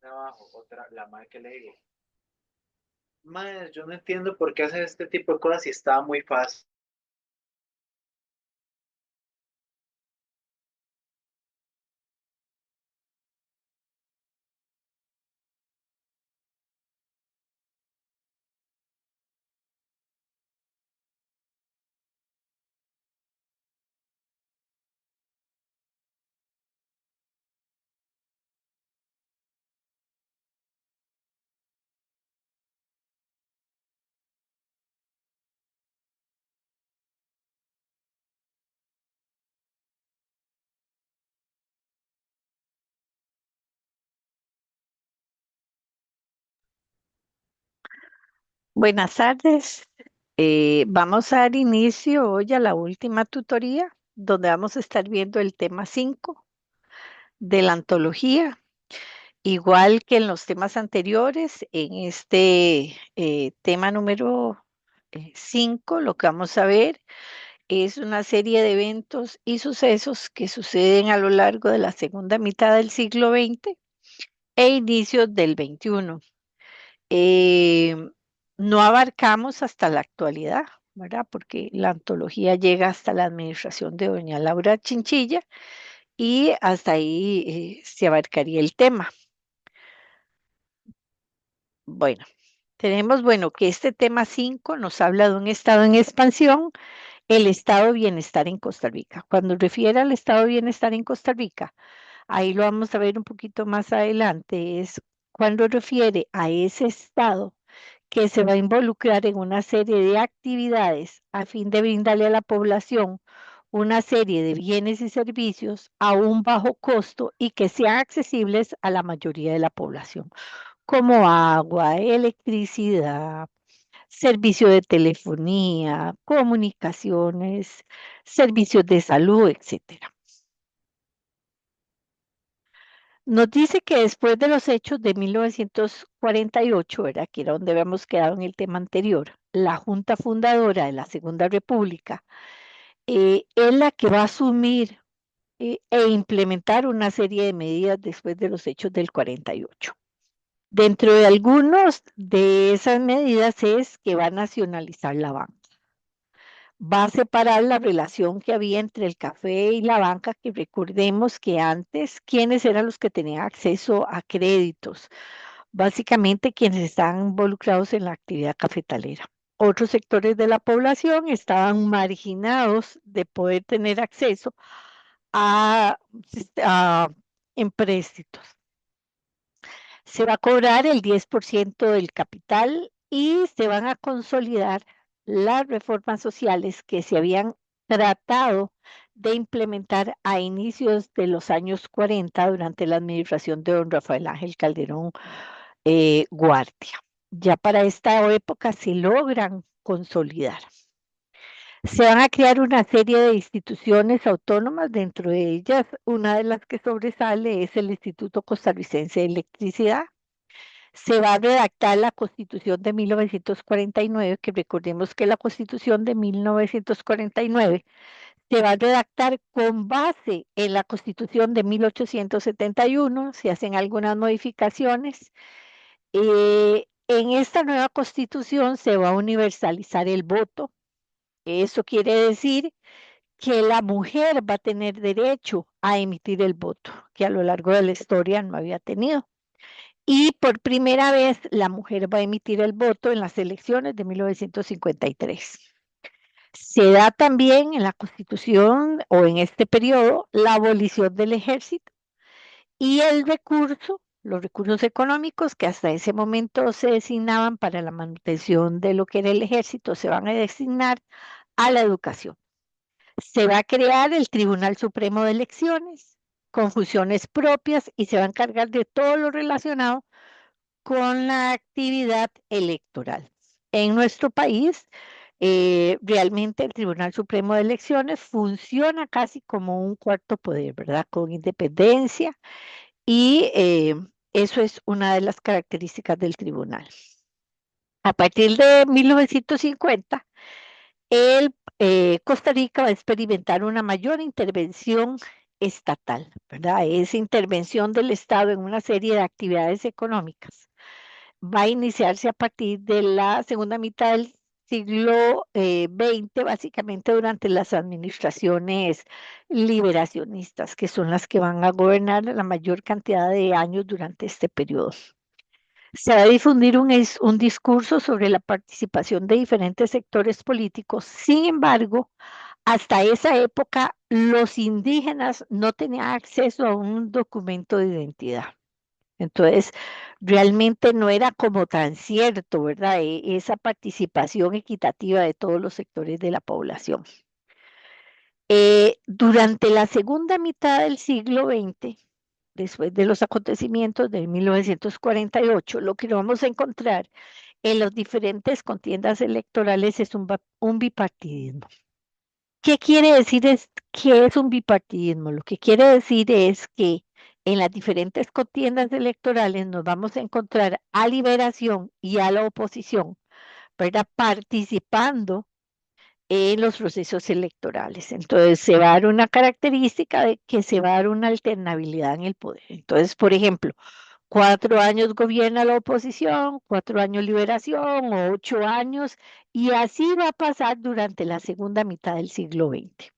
abajo, otra, la madre que le digo, madre, yo no entiendo por qué hacer este tipo de cosas si estaba muy fácil. Buenas tardes. Vamos a dar inicio hoy a la última tutoría, donde vamos a estar viendo el tema 5 de la antología. Igual que en los temas anteriores, en este tema número 5, lo que vamos a ver es una serie de eventos y sucesos que suceden a lo largo de la segunda mitad del siglo XX e inicios del XXI. eh, no abarcamos hasta la actualidad, ¿verdad? Porque la antología llega hasta la administración de doña Laura Chinchilla y hasta ahí se abarcaría el tema. Bueno, tenemos, bueno, que este tema 5 nos habla de un estado en expansión, el estado de bienestar en Costa Rica. Cuando refiere al estado de bienestar en Costa Rica, ahí lo vamos a ver un poquito más adelante, es cuando refiere a ese estado que se va a involucrar en una serie de actividades a fin de brindarle a la población una serie de bienes y servicios a un bajo costo y que sean accesibles a la mayoría de la población, como agua, electricidad, servicio de telefonía, comunicaciones, servicios de salud, etcétera. Nos dice que después de los hechos de 1948, ¿verdad? Que era donde habíamos quedado en el tema anterior, la Junta Fundadora de la Segunda República es la que va a asumir e implementar una serie de medidas después de los hechos del 48. Dentro de algunas de esas medidas es que va a nacionalizar la banca. Va a separar la relación que había entre el café y la banca, que recordemos que antes, ¿quiénes eran los que tenían acceso a créditos? Básicamente quienes estaban involucrados en la actividad cafetalera. Otros sectores de la población estaban marginados de poder tener acceso a, a empréstitos. Se va a cobrar el 10% del capital y se van a consolidar las reformas sociales que se habían tratado de implementar a inicios de los años 40 durante la administración de don Rafael Ángel Calderón Guardia. Ya para esta época se logran consolidar. Se van a crear una serie de instituciones autónomas, dentro de ellas una de las que sobresale es el Instituto Costarricense de Electricidad. Se va a redactar la Constitución de 1949, que recordemos que la Constitución de 1949 se va a redactar con base en la Constitución de 1871, se hacen algunas modificaciones. En esta nueva Constitución se va a universalizar el voto. Eso quiere decir que la mujer va a tener derecho a emitir el voto, que a lo largo de la historia no había tenido. Y por primera vez la mujer va a emitir el voto en las elecciones de 1953. Se da también en la Constitución o en este periodo la abolición del ejército y el recurso, los recursos económicos que hasta ese momento se designaban para la manutención de lo que era el ejército, se van a designar a la educación. Se va a crear el Tribunal Supremo de Elecciones con funciones propias y se va a encargar de todo lo relacionado con la actividad electoral. En nuestro país, realmente el Tribunal Supremo de Elecciones funciona casi como un cuarto poder, ¿verdad? Con independencia y eso es una de las características del tribunal. A partir de 1950, Costa Rica va a experimentar una mayor intervención estatal, ¿verdad? Es intervención del Estado en una serie de actividades económicas. Va a iniciarse a partir de la segunda mitad del siglo XX, básicamente durante las administraciones liberacionistas, que son las que van a gobernar la mayor cantidad de años durante este periodo. Se va a difundir un discurso sobre la participación de diferentes sectores políticos. Sin embargo, hasta esa época, los indígenas no tenían acceso a un documento de identidad. Entonces, realmente no era como tan cierto, ¿verdad? Esa participación equitativa de todos los sectores de la población. Durante la segunda mitad del siglo XX, después de los acontecimientos de 1948, lo que vamos a encontrar en las diferentes contiendas electorales es un bipartidismo. ¿Qué quiere decir qué es un bipartidismo? Lo que quiere decir es que en las diferentes contiendas electorales nos vamos a encontrar a Liberación y a la oposición, ¿verdad? Participando en los procesos electorales. Entonces, se va a dar una característica de que se va a dar una alternabilidad en el poder. Entonces, por ejemplo, 4 años gobierna la oposición, 4 años Liberación, o 8 años, y así va a pasar durante la segunda mitad del siglo XX.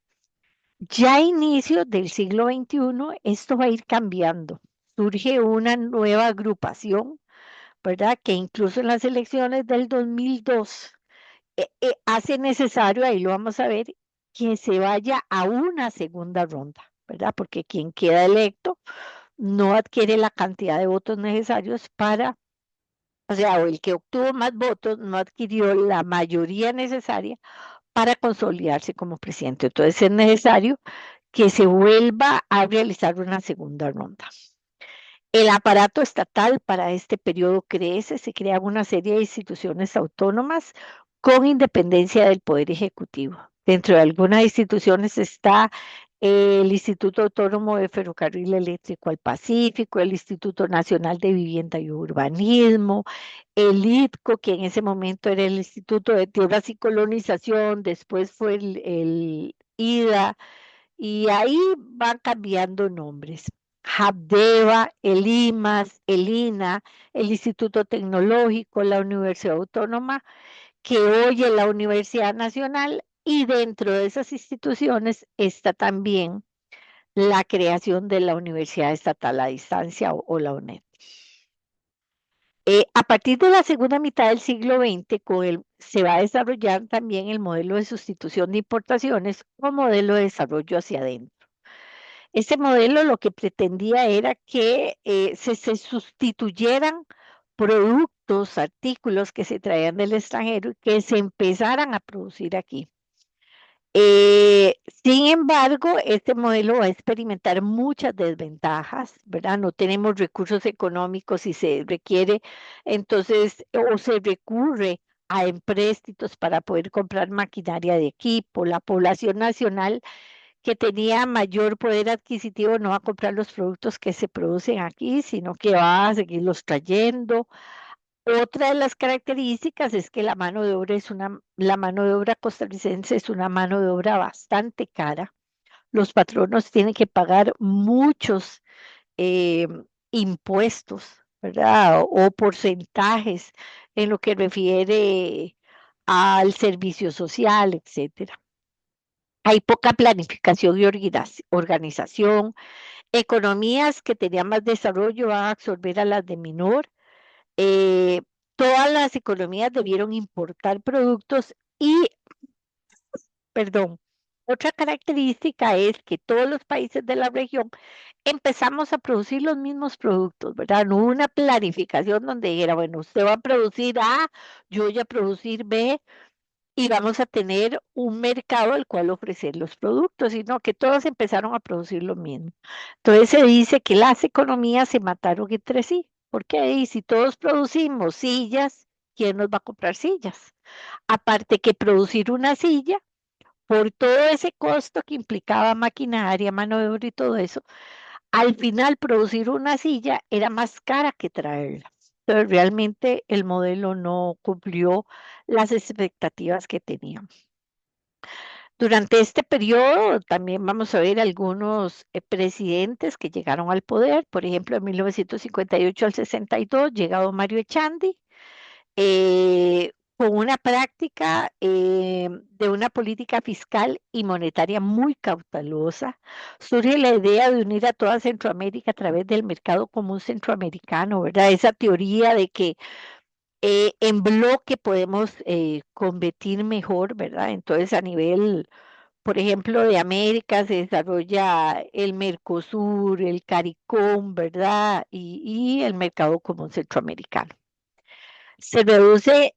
Ya a inicios del siglo XXI, esto va a ir cambiando. Surge una nueva agrupación, ¿verdad? Que incluso en las elecciones del 2002 hace necesario, ahí lo vamos a ver, que se vaya a una segunda ronda, ¿verdad? Porque quien queda electo no adquiere la cantidad de votos necesarios para, o sea, o el que obtuvo más votos no adquirió la mayoría necesaria para consolidarse como presidente. Entonces es necesario que se vuelva a realizar una segunda ronda. El aparato estatal para este periodo crece, se crean una serie de instituciones autónomas con independencia del Poder Ejecutivo. Dentro de algunas instituciones está el Instituto Autónomo de Ferrocarril Eléctrico al Pacífico, el Instituto Nacional de Vivienda y Urbanismo, el ITCO, que en ese momento era el Instituto de Tierras y Colonización, después fue el IDA, y ahí van cambiando nombres. Habdeba, el IMAS, el INA, el Instituto Tecnológico, la Universidad Autónoma, que hoy es la Universidad Nacional, y dentro de esas instituciones está también la creación de la Universidad Estatal a Distancia o la UNED. A partir de la segunda mitad del siglo XX, se va a desarrollar también el modelo de sustitución de importaciones o modelo de desarrollo hacia adentro. Ese modelo lo que pretendía era que se sustituyeran productos, artículos que se traían del extranjero y que se empezaran a producir aquí. Sin embargo, este modelo va a experimentar muchas desventajas, ¿verdad? No tenemos recursos económicos y se requiere, entonces, o se recurre a empréstitos para poder comprar maquinaria de equipo. La población nacional que tenía mayor poder adquisitivo no va a comprar los productos que se producen aquí, sino que va a seguirlos trayendo. Otra de las características es que la mano de obra costarricense es una mano de obra bastante cara. Los patronos tienen que pagar muchos eh, impuestos, ¿verdad? O porcentajes en lo que refiere al servicio social, etcétera. Hay poca planificación y organización. Economías que tenían más desarrollo van a absorber a las de menor. Eh, Todas las economías debieron importar productos y, perdón, otra característica es que todos los países de la región empezamos a producir los mismos productos, ¿verdad? No hubo una planificación donde dijera, bueno, usted va a producir A, yo voy a producir B, y vamos a tener un mercado al cual ofrecer los productos, sino que todos empezaron a producir lo mismo. Entonces se dice que las economías se mataron entre sí. ¿Por qué? Y si todos producimos sillas, ¿quién nos va a comprar sillas? Aparte que producir una silla, por todo ese costo que implicaba maquinaria, mano de obra y todo eso, al final producir una silla era más cara que traerla. Entonces realmente el modelo no cumplió las expectativas que teníamos. Durante este periodo también vamos a ver algunos presidentes que llegaron al poder. Por ejemplo, en 1958 al 62 llegado Mario Echandi, con una práctica de una política fiscal y monetaria muy cautelosa. Surge la idea de unir a toda Centroamérica a través del mercado común centroamericano, ¿verdad? Esa teoría de que en bloque podemos competir mejor, ¿verdad? Entonces, a nivel, por ejemplo, de América se desarrolla el Mercosur, el CARICOM, ¿verdad? Y el mercado común centroamericano. Se reduce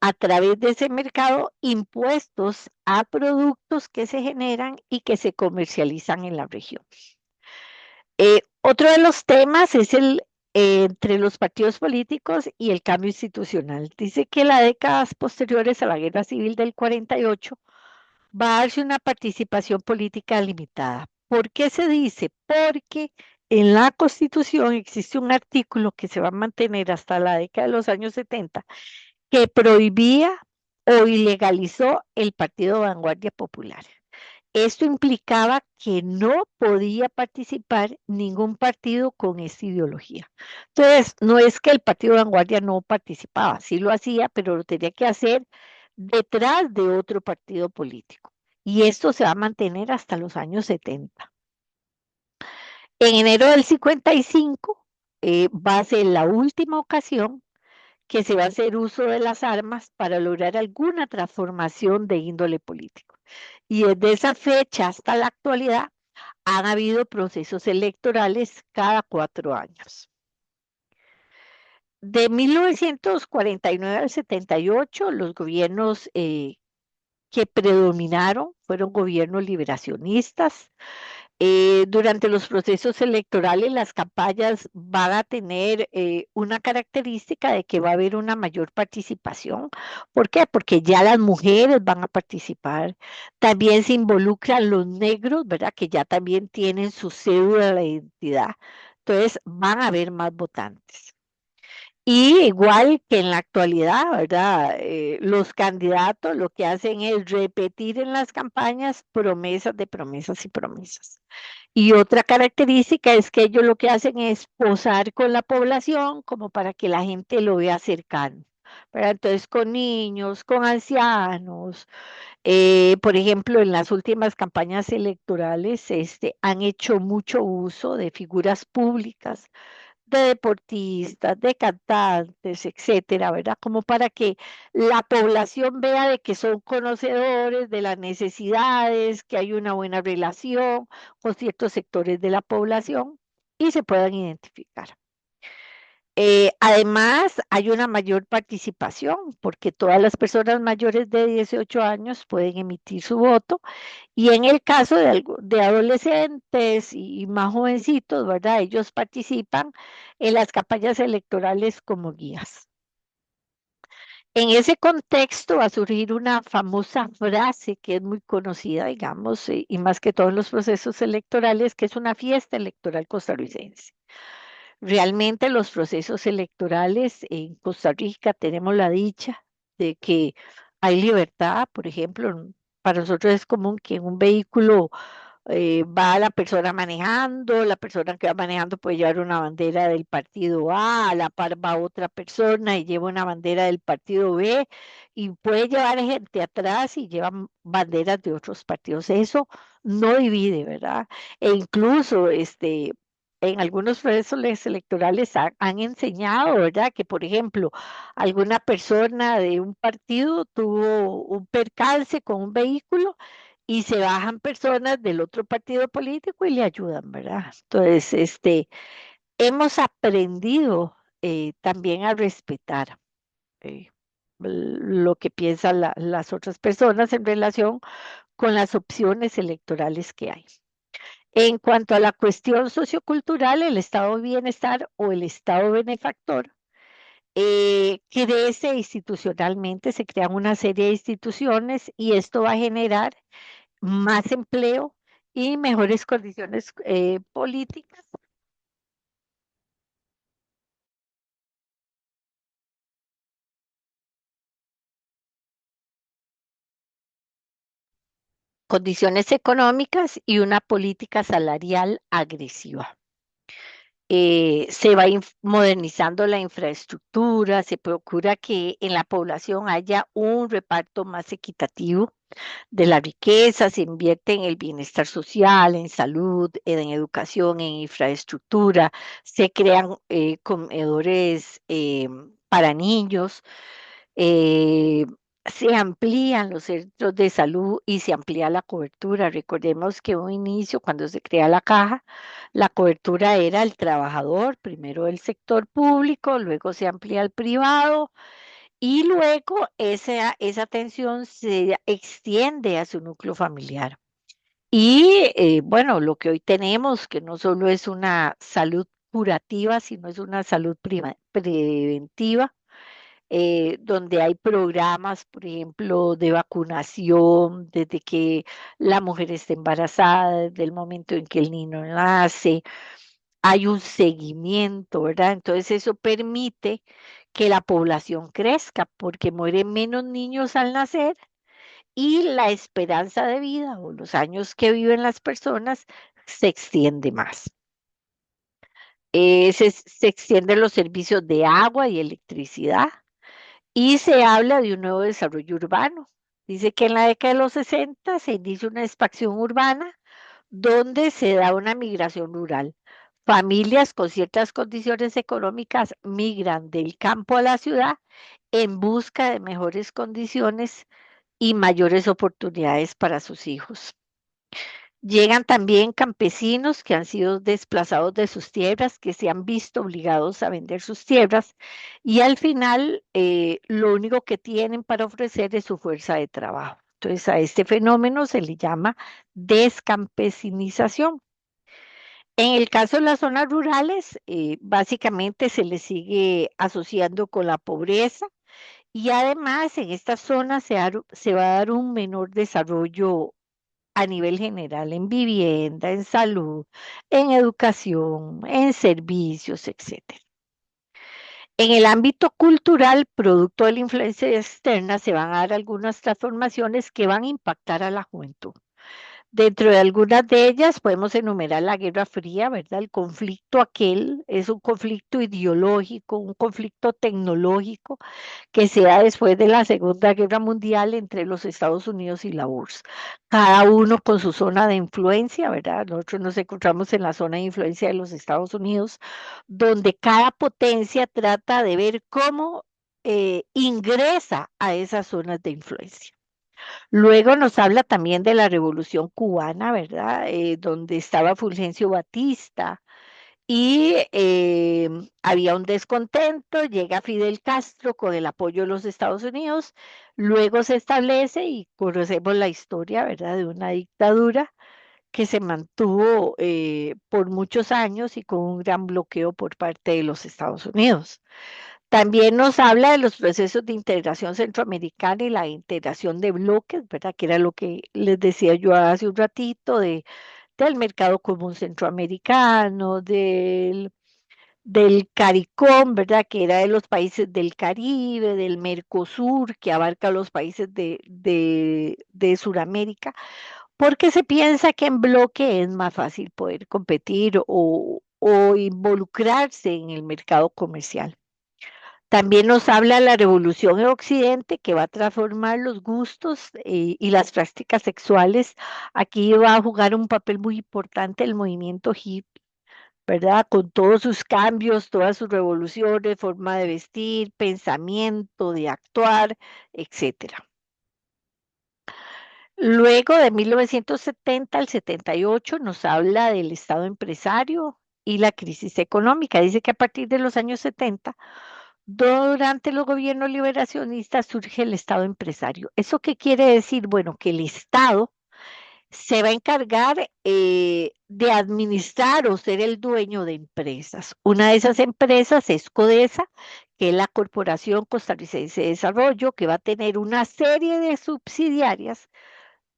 a través de ese mercado impuestos a productos que se generan y que se comercializan en la región. Otro de los temas es el entre los partidos políticos y el cambio institucional. Dice que las décadas posteriores a la Guerra Civil del 48 va a darse una participación política limitada. ¿Por qué se dice? Porque en la Constitución existe un artículo que se va a mantener hasta la década de los años 70 que prohibía o ilegalizó el Partido Vanguardia Popular. Esto implicaba que no podía participar ningún partido con esta ideología. Entonces, no es que el Partido Vanguardia no participaba, sí lo hacía, pero lo tenía que hacer detrás de otro partido político. Y esto se va a mantener hasta los años 70. En enero del 55 va a ser la última ocasión que se va a hacer uso de las armas para lograr alguna transformación de índole político. Y desde esa fecha hasta la actualidad han habido procesos electorales cada 4 años. De 1949 al 78, los gobiernos que predominaron fueron gobiernos liberacionistas. Durante los procesos electorales, las campañas van a tener una característica de que va a haber una mayor participación. ¿Por qué? Porque ya las mujeres van a participar. También se involucran los negros, ¿verdad? Que ya también tienen su cédula de identidad. Entonces, van a haber más votantes. Y igual que en la actualidad, ¿verdad? Los candidatos lo que hacen es repetir en las campañas promesas de promesas y promesas. Y otra característica es que ellos lo que hacen es posar con la población como para que la gente lo vea cercano, ¿verdad? Entonces, con niños, con ancianos, por ejemplo, en las últimas campañas electorales, han hecho mucho uso de figuras públicas de deportistas, de cantantes, etcétera, ¿verdad? Como para que la población vea de que son conocedores de las necesidades, que hay una buena relación con ciertos sectores de la población y se puedan identificar. Además, hay una mayor participación porque todas las personas mayores de 18 años pueden emitir su voto y en el caso de adolescentes y más jovencitos, ¿verdad? Ellos participan en las campañas electorales como guías. En ese contexto va a surgir una famosa frase que es muy conocida, digamos, y más que todos los procesos electorales, que es una fiesta electoral costarricense. Realmente los procesos electorales en Costa Rica tenemos la dicha de que hay libertad, por ejemplo, para nosotros es común que en un vehículo va la persona manejando, la persona que va manejando puede llevar una bandera del partido A la par va otra persona y lleva una bandera del partido B, y puede llevar gente atrás y llevan banderas de otros partidos. Eso no divide, ¿verdad? E incluso en algunos procesos electorales han enseñado, ¿verdad? Que, por ejemplo, alguna persona de un partido tuvo un percance con un vehículo y se bajan personas del otro partido político y le ayudan, ¿verdad? Entonces, hemos aprendido también a respetar eh, lo que piensan las otras personas en relación con las opciones electorales que hay. En cuanto a la cuestión sociocultural, el estado de bienestar o el estado benefactor crece institucionalmente, se crean una serie de instituciones y esto va a generar más empleo y mejores condiciones políticas. condiciones económicas y una política salarial agresiva. Se va modernizando la infraestructura, se procura que en la población haya un reparto más equitativo de la riqueza, se invierte en el bienestar social, en salud, en educación, en infraestructura, se crean comedores para niños, eh, se amplían los centros de salud y se amplía la cobertura. Recordemos que un inicio, cuando se crea la caja, la cobertura era el trabajador, primero el sector público, luego se amplía al privado y luego esa atención se extiende a su núcleo familiar. Y bueno, lo que hoy tenemos, que no solo es una salud curativa, sino es una salud preventiva, donde hay programas, por ejemplo, de vacunación desde que la mujer está embarazada, desde el momento en que el niño nace, hay un seguimiento, ¿verdad? Entonces eso permite que la población crezca porque mueren menos niños al nacer y la esperanza de vida o los años que viven las personas se extiende más. Se extienden los servicios de agua y electricidad y se habla de un nuevo desarrollo urbano. Dice que en la década de los 60 se inicia una expansión urbana donde se da una migración rural. Familias con ciertas condiciones económicas migran del campo a la ciudad en busca de mejores condiciones y mayores oportunidades para sus hijos. Llegan también campesinos que han sido desplazados de sus tierras, que se han visto obligados a vender sus tierras y al final lo único que tienen para ofrecer es su fuerza de trabajo. Entonces a este fenómeno se le llama descampesinización. En el caso de las zonas rurales, básicamente se le sigue asociando con la pobreza y además en estas zonas se va a dar un menor desarrollo a nivel general en vivienda, en salud, en educación, en servicios, etcétera. En el ámbito cultural, producto de la influencia externa, se van a dar algunas transformaciones que van a impactar a la juventud. Dentro de algunas de ellas podemos enumerar la Guerra Fría, ¿verdad? El conflicto aquel es un conflicto ideológico, un conflicto tecnológico que se da después de la Segunda Guerra Mundial entre los Estados Unidos y la URSS. Cada uno con su zona de influencia, ¿verdad? Nosotros nos encontramos en la zona de influencia de los Estados Unidos, donde cada potencia trata de ver cómo ingresa a esas zonas de influencia. Luego nos habla también de la Revolución Cubana, ¿verdad? Donde estaba Fulgencio Batista y había un descontento, llega Fidel Castro con el apoyo de los Estados Unidos, luego se establece y conocemos la historia, ¿verdad? De una dictadura que se mantuvo por muchos años y con un gran bloqueo por parte de los Estados Unidos. También nos habla de los procesos de integración centroamericana y la integración de bloques, ¿verdad? Que era lo que les decía yo hace un ratito, del mercado común centroamericano, del CARICOM, ¿verdad? Que era de los países del Caribe, del Mercosur, que abarca los países de Sudamérica, porque se piensa que en bloque es más fácil poder competir o involucrarse en el mercado comercial. También nos habla de la revolución en Occidente que va a transformar los gustos y las prácticas sexuales. Aquí va a jugar un papel muy importante el movimiento hippie, ¿verdad? Con todos sus cambios, todas sus revoluciones, forma de vestir, pensamiento, de actuar, etcétera. Luego de 1970 al 78 nos habla del Estado empresario y la crisis económica. Dice que a partir de los años 70 durante los gobiernos liberacionistas surge el Estado empresario. ¿Eso qué quiere decir? Bueno, que el Estado se va a encargar de administrar o ser el dueño de empresas. Una de esas empresas es CODESA, que es la Corporación Costarricense de Desarrollo, que va a tener una serie de subsidiarias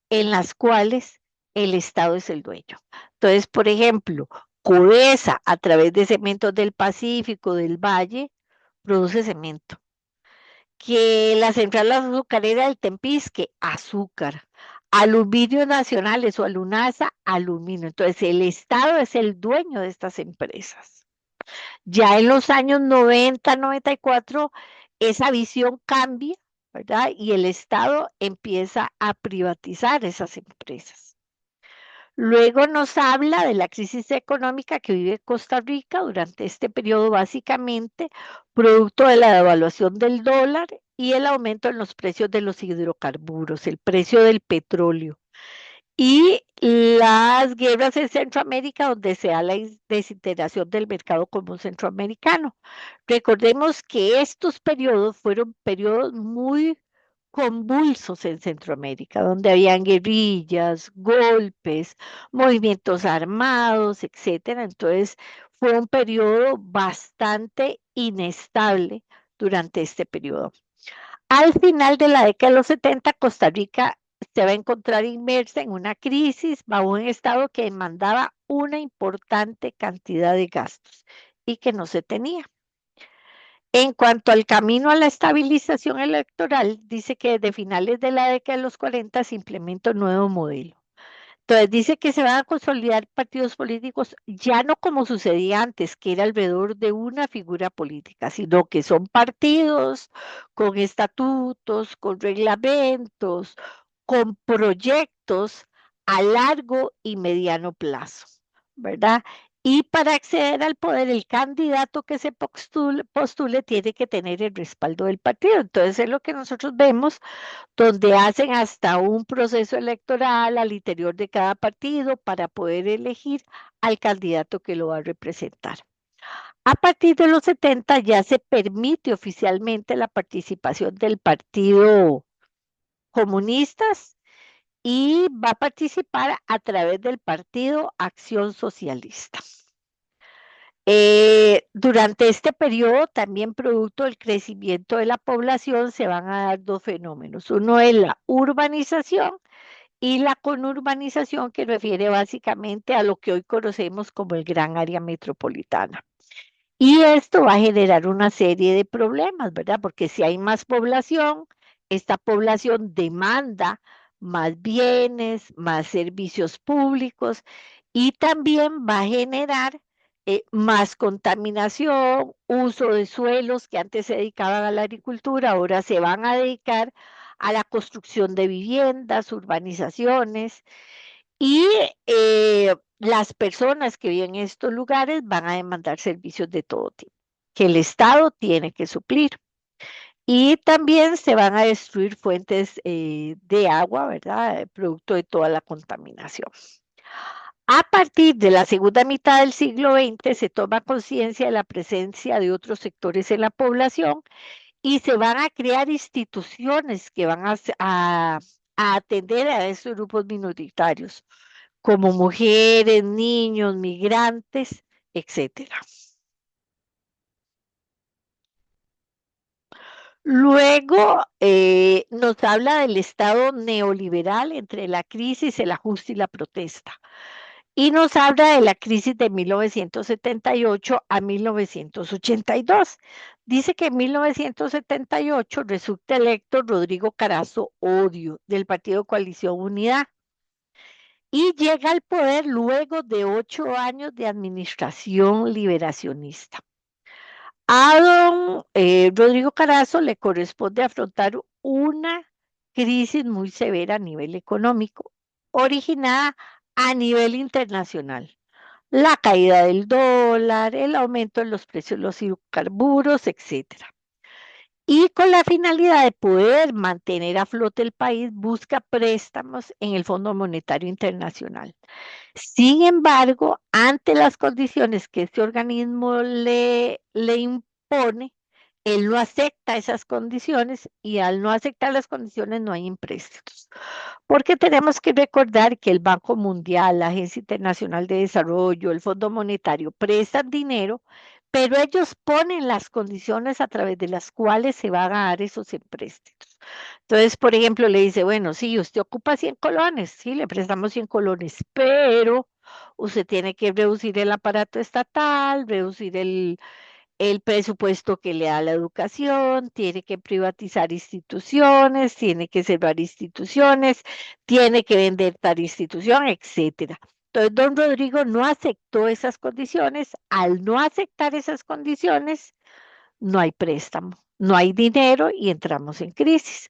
en las cuales el Estado es el dueño. Entonces, por ejemplo, CODESA, a través de Cementos del Pacífico, del Valle, produce cemento. Que la central azucarera del Tempisque, azúcar. Aluminio Nacionales o Alunasa, Aluminio. Entonces, el Estado es el dueño de estas empresas. Ya en los años 90, 94, esa visión cambia, ¿verdad? Y el Estado empieza a privatizar esas empresas. Luego nos habla de la crisis económica que vive Costa Rica durante este periodo, básicamente producto de la devaluación del dólar y el aumento en los precios de los hidrocarburos, el precio del petróleo. Y las guerras en Centroamérica, donde se da la desintegración del mercado común centroamericano. Recordemos que estos periodos fueron periodos muy convulsos en Centroamérica, donde habían guerrillas, golpes, movimientos armados, etcétera. Entonces, fue un periodo bastante inestable durante este periodo. Al final de la década de los 70, Costa Rica se va a encontrar inmersa en una crisis bajo un estado que demandaba una importante cantidad de gastos y que no se tenía. En cuanto al camino a la estabilización electoral, dice que desde finales de la década de los 40 se implementa un nuevo modelo. Entonces dice que se van a consolidar partidos políticos ya no como sucedía antes, que era alrededor de una figura política, sino que son partidos con estatutos, con reglamentos, con proyectos a largo y mediano plazo, ¿verdad? Y para acceder al poder, el candidato que se postule tiene que tener el respaldo del partido. Entonces es lo que nosotros vemos donde hacen hasta un proceso electoral al interior de cada partido para poder elegir al candidato que lo va a representar. A partir de los 70 ya se permite oficialmente la participación del Partido Comunistas y va a participar a través del Partido Acción Socialista. Durante este periodo, también producto del crecimiento de la población, se van a dar dos fenómenos. Uno es la urbanización y la conurbanización, que refiere básicamente a lo que hoy conocemos como el gran área metropolitana. Y esto va a generar una serie de problemas, ¿verdad? Porque si hay más población, esta población demanda más bienes, más servicios públicos y también va a generar más contaminación, uso de suelos que antes se dedicaban a la agricultura, ahora se van a dedicar a la construcción de viviendas, urbanizaciones y las personas que viven en estos lugares van a demandar servicios de todo tipo, que el Estado tiene que suplir. Y también se van a destruir fuentes de agua, ¿verdad? Producto de toda la contaminación. A partir de la segunda mitad del siglo XX se toma conciencia de la presencia de otros sectores en la población y se van a crear instituciones que van a atender a esos grupos minoritarios como mujeres, niños, migrantes, etcétera. Luego nos habla del Estado neoliberal entre la crisis, el ajuste y la protesta. Y nos habla de la crisis de 1978 a 1982. Dice que en 1978 resulta electo Rodrigo Carazo Odio del Partido Coalición Unidad y llega al poder luego de 8 años de administración liberacionista. A don Rodrigo Carazo le corresponde afrontar una crisis muy severa a nivel económico, originada a nivel internacional. La caída del dólar, el aumento en los precios de los hidrocarburos, etcétera. Y con la finalidad de poder mantener a flote el país, busca préstamos en el Fondo Monetario Internacional. Sin embargo, ante las condiciones que este organismo le impone, él no acepta esas condiciones y al no aceptar las condiciones no hay empréstitos. Porque tenemos que recordar que el Banco Mundial, la Agencia Internacional de Desarrollo, el Fondo Monetario prestan dinero, pero ellos ponen las condiciones a través de las cuales se van a dar esos empréstitos. Entonces, por ejemplo, le dice, bueno, sí, usted ocupa 100 colones, sí, le prestamos 100 colones, pero usted tiene que reducir el aparato estatal, reducir el presupuesto que le da la educación, tiene que privatizar instituciones, tiene que cerrar instituciones, tiene que vender tal institución, etcétera. Entonces, don Rodrigo no aceptó esas condiciones. Al no aceptar esas condiciones, no hay préstamo, no hay dinero y entramos en crisis.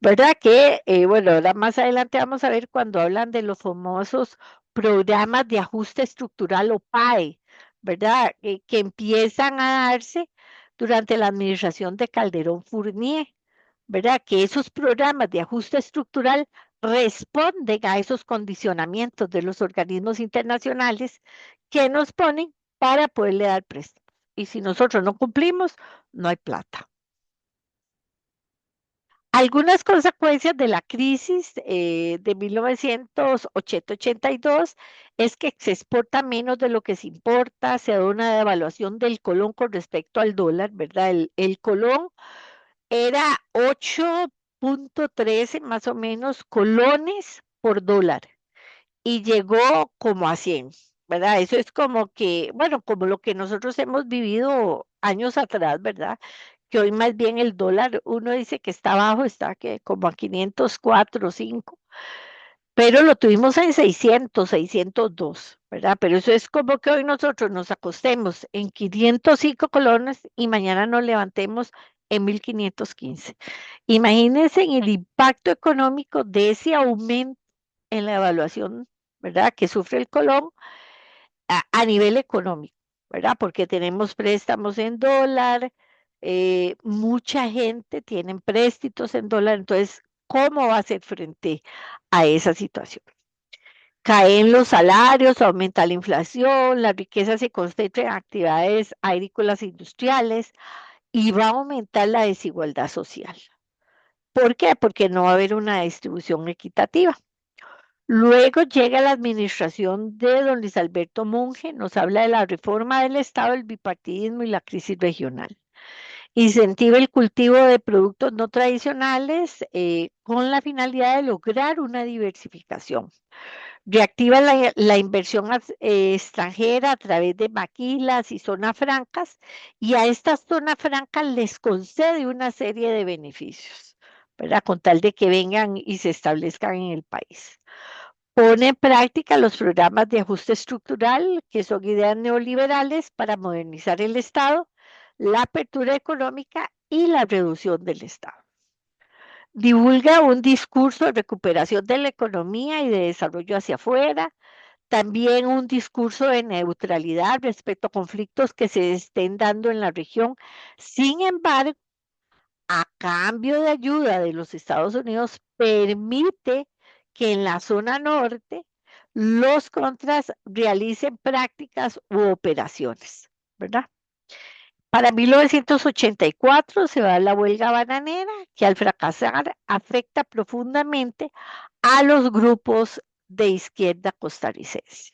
¿Verdad? Que, bueno, ahora más adelante vamos a ver cuando hablan de los famosos programas de ajuste estructural o PAE, ¿verdad? Que empiezan a darse durante la administración de Calderón Fournier, ¿verdad? Que esos programas de ajuste estructural responden a esos condicionamientos de los organismos internacionales que nos ponen para poderle dar préstamos. Y si nosotros no cumplimos, no hay plata. Algunas consecuencias de la crisis de 1980-82 es que se exporta menos de lo que se importa, se da una devaluación del colón con respecto al dólar, ¿verdad? El colón era 8.13 más o menos colones por dólar y llegó como a 100, ¿verdad? Eso es como que, bueno, como lo que nosotros hemos vivido años atrás, ¿verdad? Que hoy más bien el dólar, uno dice que está bajo, está que como a 504 o 5, pero lo tuvimos en 600, 602, ¿verdad? Pero eso es como que hoy nosotros nos acostemos en 505 colones y mañana nos levantemos en 1515. Imagínense en el impacto económico de ese aumento en la evaluación, ¿verdad? Que sufre el Colón a nivel económico, ¿verdad? Porque tenemos préstamos en dólar, mucha gente tiene préstitos en dólar, entonces, ¿cómo va a hacer frente a esa situación? Caen los salarios, aumenta la inflación, la riqueza se concentra en actividades agrícolas e industriales y va a aumentar la desigualdad social. ¿Por qué? Porque no va a haber una distribución equitativa. Luego llega la administración de don Luis Alberto Monge, nos habla de la reforma del Estado, el bipartidismo y la crisis regional. Incentiva el cultivo de productos no tradicionales con la finalidad de lograr una diversificación. Reactiva la inversión extranjera a través de maquilas y zonas francas y a estas zonas francas les concede una serie de beneficios, ¿verdad? Con tal de que vengan y se establezcan en el país. Pone en práctica los programas de ajuste estructural, que son ideas neoliberales para modernizar el Estado, la apertura económica y la reducción del Estado. Divulga un discurso de recuperación de la economía y de desarrollo hacia afuera, también un discurso de neutralidad respecto a conflictos que se estén dando en la región. Sin embargo, a cambio de ayuda de los Estados Unidos, permite que en la zona norte los contras realicen prácticas u operaciones, ¿verdad? Para 1984 se va la huelga bananera, que al fracasar afecta profundamente a los grupos de izquierda costarricense.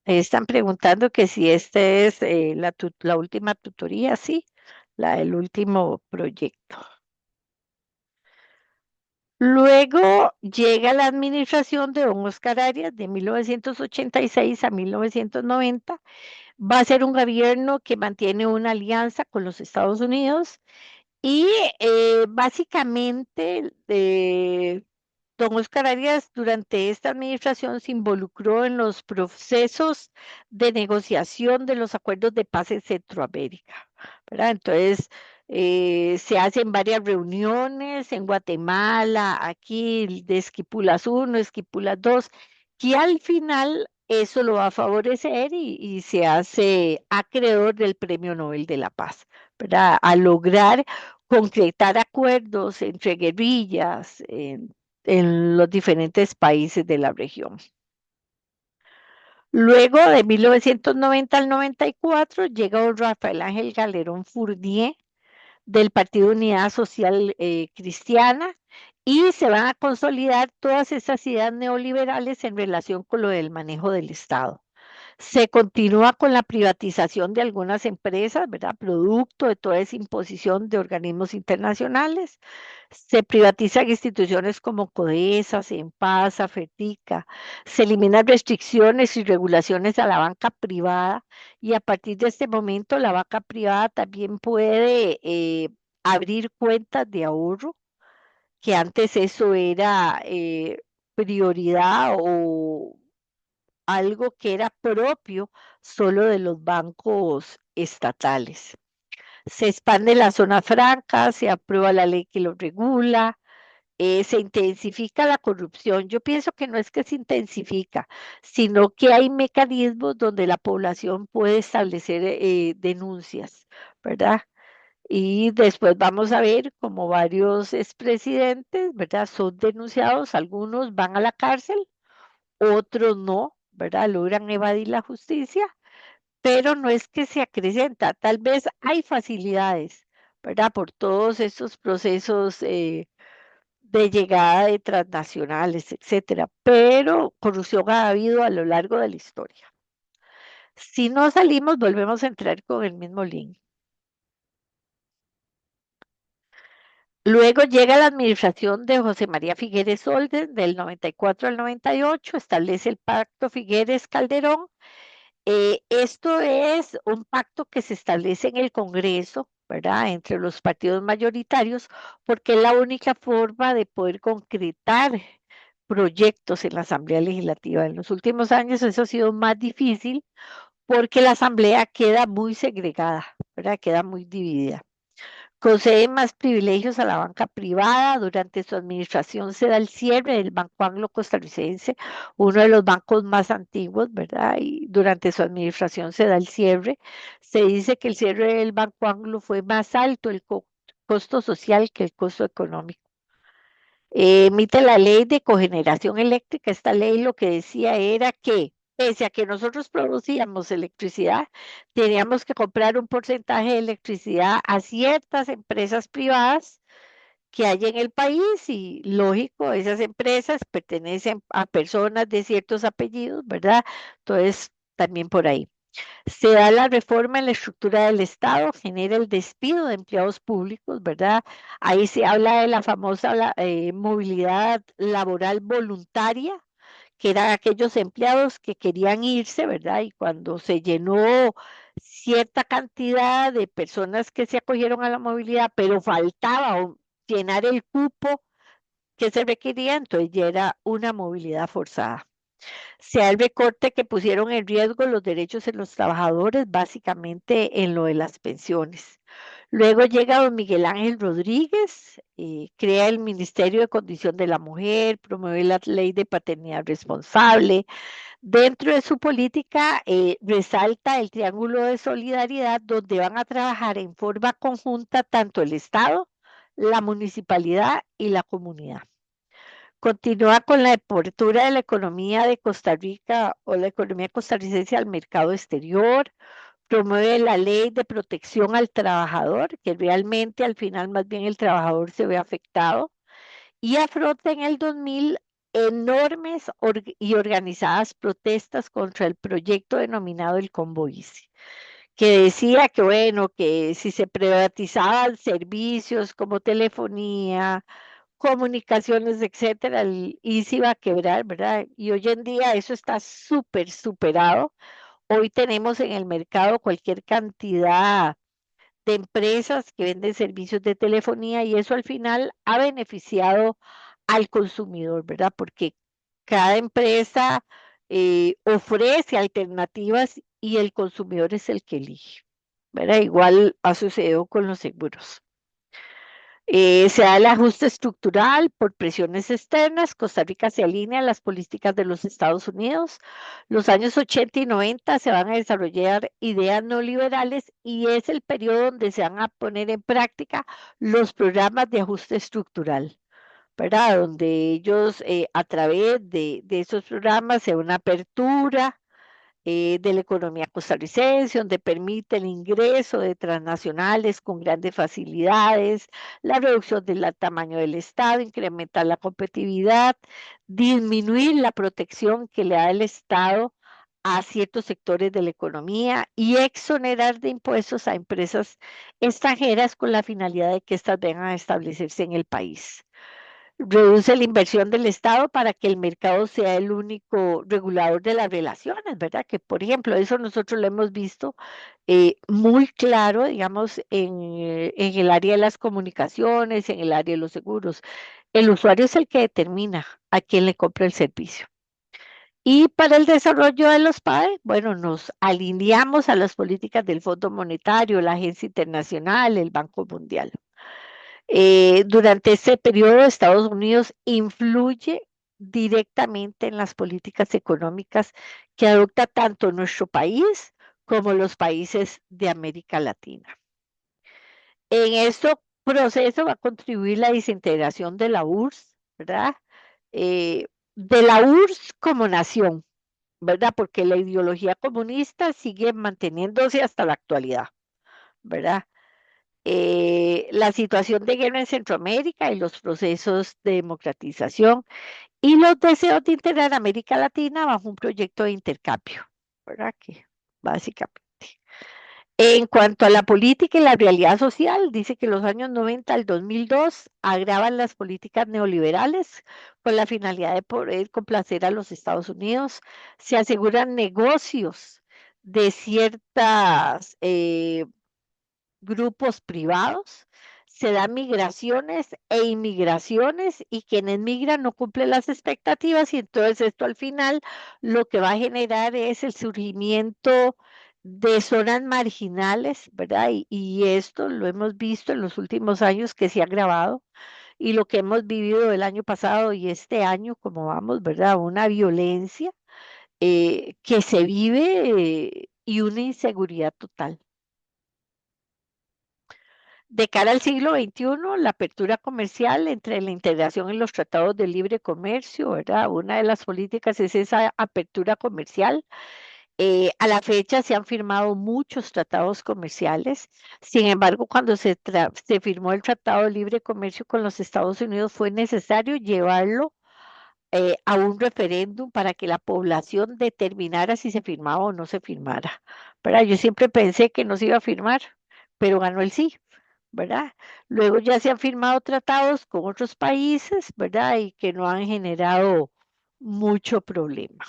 Están preguntando que si esta es la última tutoría, sí, la del último proyecto. Luego llega la administración de don Oscar Arias de 1986 a 1990. Va a ser un gobierno que mantiene una alianza con los Estados Unidos y básicamente don Oscar Arias durante esta administración se involucró en los procesos de negociación de los acuerdos de paz en Centroamérica, ¿verdad? Entonces, se hacen varias reuniones en Guatemala, aquí de Esquipulas 1, Esquipulas 2, que al final eso lo va a favorecer y se hace acreedor del Premio Nobel de la Paz, ¿verdad? A lograr concretar acuerdos entre guerrillas en los diferentes países de la región. Luego de 1990 al 94 llega don Rafael Ángel Galerón Fournier del Partido Unidad Social Cristiana y se van a consolidar todas esas ideas neoliberales en relación con lo del manejo del Estado. Se continúa con la privatización de algunas empresas, ¿verdad? Producto de toda esa imposición de organismos internacionales. Se privatizan instituciones como Codesa, Senpasa, Fertica. Se eliminan restricciones y regulaciones a la banca privada y a partir de este momento la banca privada también puede abrir cuentas de ahorro, que antes eso era prioridad o algo que era propio solo de los bancos estatales. Se expande la zona franca, se aprueba la ley que lo regula, se intensifica la corrupción. Yo pienso que no es que se intensifica, sino que hay mecanismos donde la población puede establecer denuncias, ¿verdad? Y después vamos a ver como varios expresidentes, ¿verdad? Son denunciados, algunos van a la cárcel, otros no, ¿verdad? Logran evadir la justicia, pero no es que se acrecenta, tal vez hay facilidades, ¿verdad? Por todos estos procesos de llegada de transnacionales, etcétera, pero corrupción ha habido a lo largo de la historia. Si no salimos, volvemos a entrar con el mismo link. Luego llega la administración de José María Figueres Olden del 94 al 98, establece el Pacto Figueres-Calderón. Esto es un pacto que se establece en el Congreso, ¿verdad? Entre los partidos mayoritarios, porque es la única forma de poder concretar proyectos en la Asamblea Legislativa. En los últimos años eso ha sido más difícil porque la Asamblea queda muy segregada, ¿verdad? Queda muy dividida. Concede más privilegios a la banca privada. Durante su administración se da el cierre del Banco Anglo Costarricense, uno de los bancos más antiguos, ¿verdad? Y durante su administración se da el cierre. Se dice que el cierre del Banco Anglo fue más alto el costo social que el costo económico. Emite la ley de cogeneración eléctrica. Esta ley lo que decía era que, pese a que nosotros producíamos electricidad, teníamos que comprar un porcentaje de electricidad a ciertas empresas privadas que hay en el país y lógico, esas empresas pertenecen a personas de ciertos apellidos, ¿verdad? Entonces, también por ahí. Se da la reforma en la estructura del Estado, genera el despido de empleados públicos, ¿verdad? Ahí se habla de la famosa movilidad laboral voluntaria, que eran aquellos empleados que querían irse, ¿verdad? Y cuando se llenó cierta cantidad de personas que se acogieron a la movilidad, pero faltaba llenar el cupo que se requería, entonces ya era una movilidad forzada. Sea el recorte que pusieron en riesgo los derechos de los trabajadores, básicamente en lo de las pensiones. Luego llega don Miguel Ángel Rodríguez, crea el Ministerio de Condición de la Mujer, promueve la ley de paternidad responsable. Dentro de su política resalta el triángulo de solidaridad donde van a trabajar en forma conjunta tanto el Estado, la municipalidad y la comunidad. Continúa con la apertura de la economía de Costa Rica o la economía costarricense al mercado exterior, promueve la ley de protección al trabajador, que realmente al final más bien el trabajador se ve afectado, y afronta en el 2000 enormes y organizadas protestas contra el proyecto denominado el Combo Easy, que decía que bueno, que si se privatizaban servicios como telefonía, comunicaciones, etcétera, y se iba a quebrar, ¿verdad? Y hoy en día eso está súper superado. Hoy tenemos en el mercado cualquier cantidad de empresas que venden servicios de telefonía y eso al final ha beneficiado al consumidor, ¿verdad? Porque cada empresa ofrece alternativas y el consumidor es el que elige, ¿verdad? Igual ha sucedido con los seguros. Se da el ajuste estructural por presiones externas. Costa Rica se alinea a las políticas de los Estados Unidos. Los años 80 y 90 se van a desarrollar ideas neoliberales y es el periodo donde se van a poner en práctica los programas de ajuste estructural, ¿verdad? Donde ellos a través de esos programas se da una apertura de la economía costarricense, donde permite el ingreso de transnacionales con grandes facilidades, la reducción del tamaño del Estado, incrementar la competitividad, disminuir la protección que le da el Estado a ciertos sectores de la economía y exonerar de impuestos a empresas extranjeras con la finalidad de que éstas vengan a establecerse en el país. Reduce la inversión del Estado para que el mercado sea el único regulador de las relaciones, ¿verdad? Que, por ejemplo, eso nosotros lo hemos visto muy claro, digamos, en el área de las comunicaciones, en el área de los seguros. El usuario es el que determina a quién le compra el servicio. Y para el desarrollo de los PAE, bueno, nos alineamos a las políticas del Fondo Monetario, la Agencia Internacional, el Banco Mundial. Durante ese periodo, Estados Unidos influye directamente en las políticas económicas que adopta tanto nuestro país como los países de América Latina. En este proceso va a contribuir la desintegración de la URSS, ¿verdad? De la URSS como nación, ¿verdad? Porque la ideología comunista sigue manteniéndose hasta la actualidad, ¿verdad? La situación de guerra en Centroamérica y los procesos de democratización y los deseos de integrar América Latina bajo un proyecto de intercambio, ¿verdad? Que básicamente. En cuanto a la política y la realidad social, dice que los años 90 al 2002 agravan las políticas neoliberales con la finalidad de poder complacer a los Estados Unidos. Se aseguran negocios de ciertas grupos privados, se dan migraciones e inmigraciones y quienes migran no cumplen las expectativas y entonces esto al final lo que va a generar es el surgimiento de zonas marginales, ¿verdad? Y esto lo hemos visto en los últimos años que se ha agravado y lo que hemos vivido el año pasado y este año, como vamos, ¿verdad? Una violencia que se vive y una inseguridad total. De cara al siglo XXI, la apertura comercial entre la integración en los tratados de libre comercio, ¿verdad? Una de las políticas es esa apertura comercial. A la fecha se han firmado muchos tratados comerciales. Sin embargo, cuando se firmó el Tratado de Libre Comercio con los Estados Unidos, fue necesario llevarlo a un referéndum para que la población determinara si se firmaba o no se firmara. ¿Verdad? Yo siempre pensé que no se iba a firmar, pero ganó el sí. ¿Verdad? Luego ya se han firmado tratados con otros países, ¿verdad? Y que no han generado mucho problema.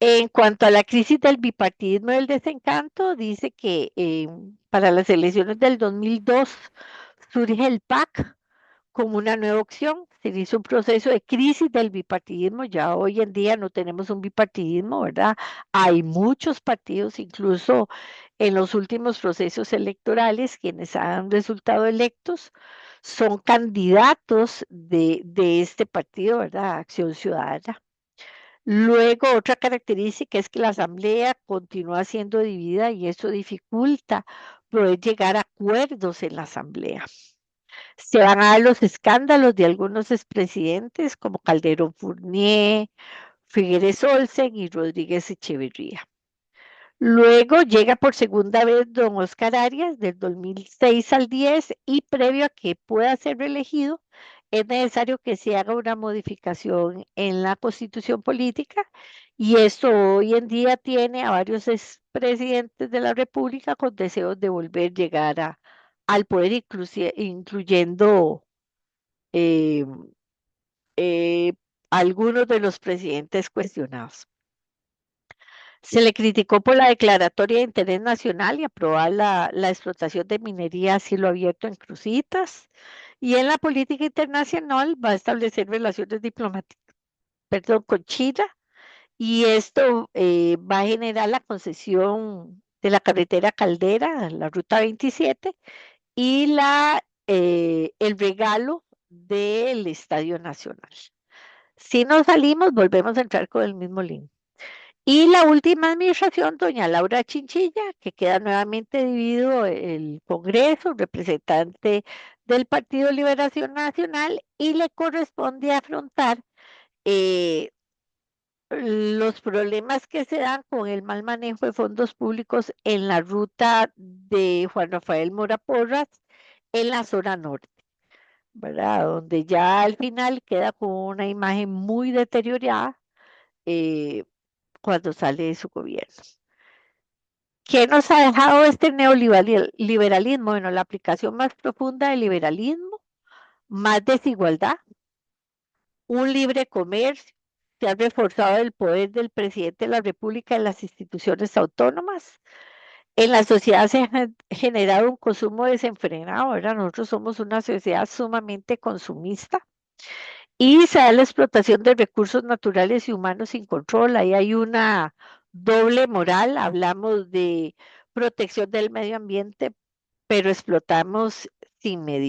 En cuanto a la crisis del bipartidismo y el desencanto, dice que para las elecciones del 2002 surge el PAC como una nueva opción. Se hizo un proceso de crisis del bipartidismo. Ya hoy en día no tenemos un bipartidismo, ¿verdad? Hay muchos partidos, incluso en los últimos procesos electorales, quienes han resultado electos son candidatos de este partido, ¿verdad? Acción Ciudadana. Luego, otra característica es que la asamblea continúa siendo dividida y eso dificulta poder llegar a acuerdos en la asamblea. Se van a dar los escándalos de algunos expresidentes como Calderón Fournier, Figueres Olsen y Rodríguez Echeverría. Luego llega por segunda vez don Oscar Arias del 2006 al 10 y previo a que pueda ser reelegido es necesario que se haga una modificación en la constitución política y esto hoy en día tiene a varios expresidentes de la República con deseos de volver a llegar al poder, incluyendo eh, eh, algunos de los presidentes cuestionados. Se le criticó por la declaratoria de interés nacional y aprobar la explotación de minería a cielo abierto en Cruzitas. Y en la política internacional va a establecer relaciones diplomáticas, perdón, con China. Y esto va a generar la concesión de la carretera Caldera, la ruta 27, y el regalo del Estadio Nacional. Si nos salimos, volvemos a entrar con el mismo link. Y la última administración, doña Laura Chinchilla, que queda nuevamente dividido el Congreso, representante del Partido Liberación Nacional, y le corresponde afrontar eh, los problemas que se dan con el mal manejo de fondos públicos en la ruta de Juan Rafael Mora Porras en la zona norte, ¿verdad? Donde ya al final queda con una imagen muy deteriorada. eh, cuando sale de su gobierno. ¿Qué nos ha dejado este neoliberalismo? Bueno, la aplicación más profunda del liberalismo, más desigualdad, un libre comercio, se ha reforzado el poder del presidente de la República en las instituciones autónomas. En la sociedad se ha generado un consumo desenfrenado, ¿verdad? Nosotros somos una sociedad sumamente consumista y se da la explotación de recursos naturales y humanos sin control. Ahí hay una doble moral. Hablamos de protección del medio ambiente, pero explotamos sin medida.